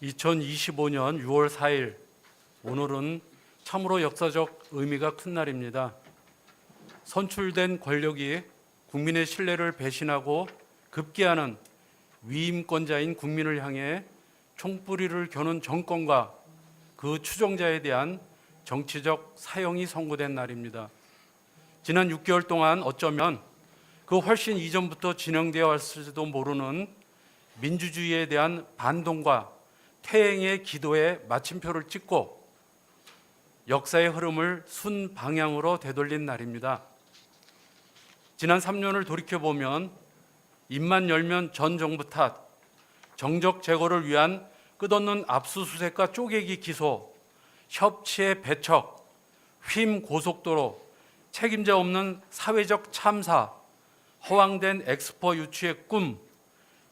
2025년 6월 4일, 오늘은 참으로 역사적 의미가 큰 날입니다. 선출된 권력이 국민의 신뢰를 배신하고 급기야는 위임권자인 국민을 향해 총뿌리를 겨눈 정권과 그 추종자에 대한 정치적 사형이 선고된 날입니다. 지난 6개월 동안 어쩌면 그 훨씬 이전부터 진행되어 왔을지도 모르는 민주주의에 대한 반동과 퇴행의 기도에 마침표를 찍고 역사의 흐름을 순 방향으로 되돌린 날입니다. 지난 3년을 돌이켜보면 입만 열면 전 정부 탓, 정적 제거를 위한 끝없는 압수수색과 쪼개기 기소, 협치의 배척, 휨 고속도로, 책임자 없는 사회적 참사, 허황된 엑스포 유치의 꿈,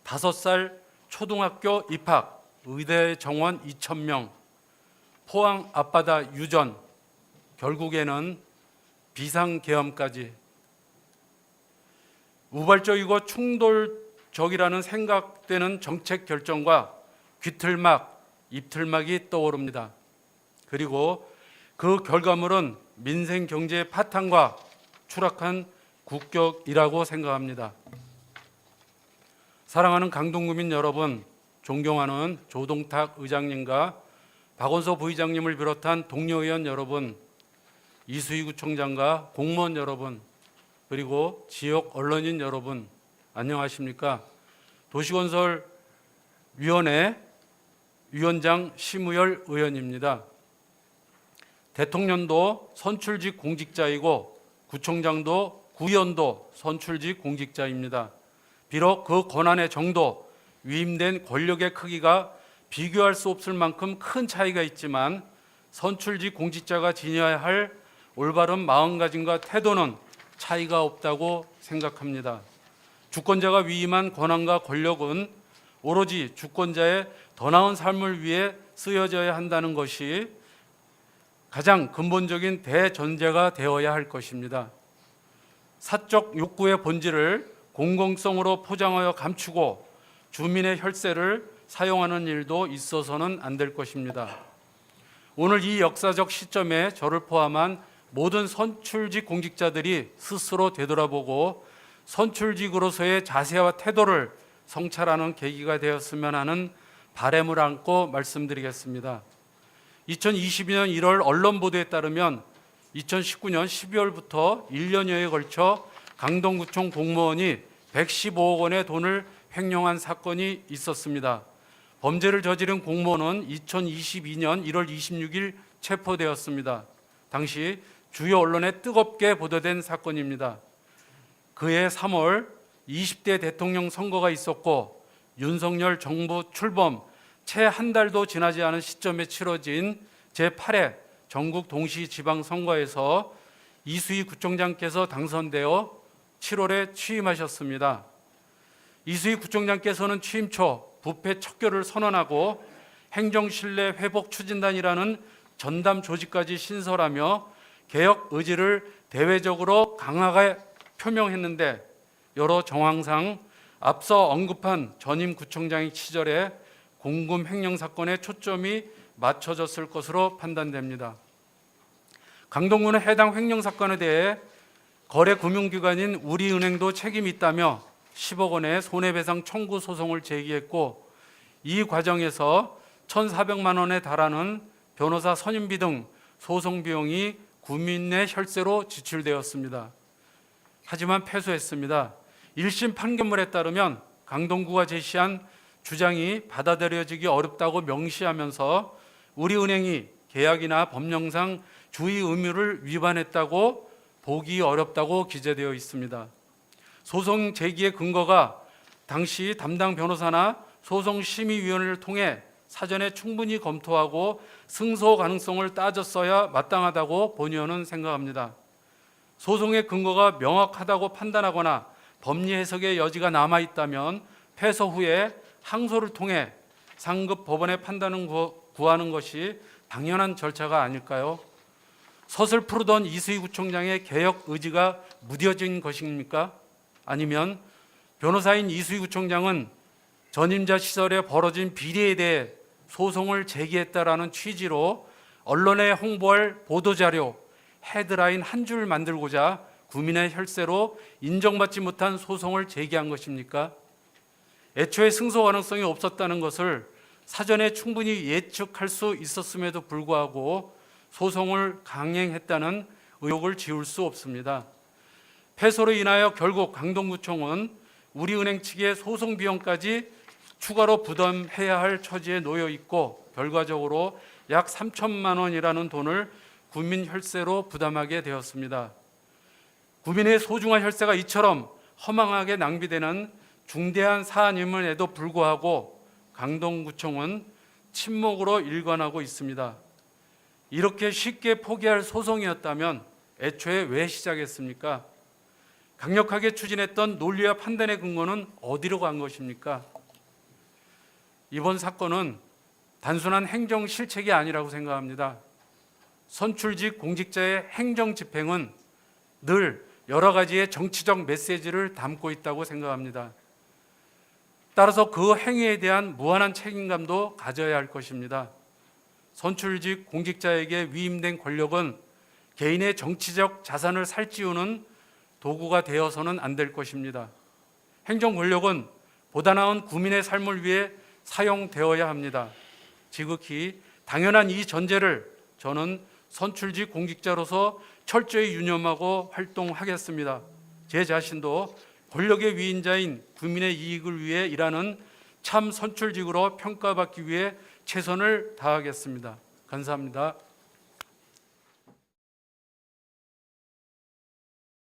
5살 초등학교 입학, 의대 정원 2,000명, 포항 앞바다 유전, 결국에는 비상계엄까지 우발적이고 충돌적이라는 생각되는 정책 결정과 귀틀막, 입틀막이 떠오릅니다. 그리고 그 결과물은 민생 경제의 파탄과 추락한 국격이라고 생각합니다. 사랑하는 강동구민 여러분, 존경하는 조동탁 의장님과 박원서 부의장님을 비롯한 동료 의원 여러분, 이수희 구청장과 공무원 여러분, 그리고 지역 언론인 여러분, 안녕하십니까? 도시건설위원회 위원장 심우열 의원입니다. 대통령도 선출직 공직자이고 구청장도 구의원도 선출직 공직자입니다. 비록 그 권한의 정도, 위임된 권력의 크기가 비교할 수 없을 만큼 큰 차이가 있지만 선출직 공직자가 지녀야 할 올바른 마음가짐과 태도는 차이가 없다고 생각합니다. 주권자가 위임한 권한과 권력은 오로지 주권자의 더 나은 삶을 위해 쓰여져야 한다는 것이 가장 근본적인 대전제가 되어야 할 것입니다. 사적 욕구의 본질을 공공성으로 포장하여 감추고 주민의 혈세를 사용하는 일도 있어서는 안 될 것입니다. 오늘 이 역사적 시점에 저를 포함한 모든 선출직 공직자들이 스스로 되돌아보고 선출직으로서의 자세와 태도를 성찰하는 계기가 되었으면 하는 바람을 안고 말씀드리겠습니다. 2022년 1월 언론 보도에 따르면 2019년 12월부터 1년여에 걸쳐 강동구청 공무원이 115억 원의 돈을 횡령한 사건이 있었습니다. 범죄를 저지른 공무원은 2022년 1월 26일 체포되었습니다. 당시 주요 언론에 뜨겁게 보도된 사건입니다. 그해 3월 20대 대통령 선거가 있었고 윤석열 정부 출범 채 한 달도 지나지 않은 시점에 치러진 제8회 전국 동시지방선거에서 이수희 구청장께서 당선되어 7월에 취임하셨습니다. 이수희 구청장께서는 취임 초 부패 척결을 선언하고 행정신뢰 회복 추진단이라는 전담 조직까지 신설하며 개혁 의지를 대외적으로 강하게 표명했는데 여러 정황상 앞서 언급한 전임 구청장의 시절에 공금 횡령 사건에 초점이 맞춰졌을 것으로 판단됩니다. 강동구는 해당 횡령 사건에 대해 거래금융기관인 우리은행도 책임이 있다며 10억 원의 손해배상 청구 소송을 제기했고 이 과정에서 1,400만 원에 달하는 변호사 선임비 등 소송 비용이 구민의 혈세로 지출되었습니다. 하지만 패소했습니다. 1심 판결문에 따르면 강동구가 제시한 주장이 받아들여지기 어렵다고 명시하면서 우리은행이 계약이나 법령상 주의 의무를 위반했다고 보기 어렵다고 기재되어 있습니다. 소송 제기의 근거가 당시 담당 변호사나 소송심의위원회를 통해 사전에 충분히 검토하고 승소 가능성을 따졌어야 마땅하다고 본의원은 생각합니다. 소송의 근거가 명확하다고 판단하거나 법리 해석의 여지가 남아있다면 패소 후에 항소를 통해 상급 법원의 판단을 구하는 것이 당연한 절차가 아닐까요? 서슬푸르던 이수희 구청장의 개혁 의지가 무뎌진 것입니까? 아니면 변호사인 이수희 구청장은 전임자 시절에 벌어진 비리에 대해 소송을 제기했다라는 취지로 언론에 홍보할 보도자료, 헤드라인 한 줄 만들고자 구민의 혈세로 인정받지 못한 소송을 제기한 것입니까? 애초에 승소 가능성이 없었다는 것을 사전에 충분히 예측할 수 있었음에도 불구하고 소송을 강행했다는 의혹을 지울 수 없습니다. 패소로 인하여 결국 강동구청은 우리은행 측의 소송 비용까지 추가로 부담해야 할 처지에 놓여 있고 결과적으로 약 3천만 원이라는 돈을 국민 혈세로 부담하게 되었습니다. 국민의 소중한 혈세가 이처럼 허망하게 낭비되는 중대한 사안임에도 불구하고 강동구청은 침묵으로 일관하고 있습니다. 이렇게 쉽게 포기할 소송이었다면 애초에 왜 시작했습니까? 강력하게 추진했던 논리와 판단의 근거는 어디로 간 것입니까? 이번 사건은 단순한 행정 실책이 아니라고 생각합니다. 선출직 공직자의 행정 집행은 늘 여러 가지의 정치적 메시지를 담고 있다고 생각합니다. 따라서 그 행위에 대한 무한한 책임감도 가져야 할 것입니다. 선출직 공직자에게 위임된 권력은 개인의 정치적 자산을 살찌우는 도구가 되어서는 안 될 것입니다. 행정 권력은 보다 나은 국민의 삶을 위해 사용되어야 합니다. 지극히 당연한 이 전제를 저는 선출직 공직자로서 철저히 유념하고 활동하겠습니다. 제 자신도 권력의 위임자인 국민의 이익을 위해 일하는 참 선출직으로 평가받기 위해 최선을 다하겠습니다. 감사합니다.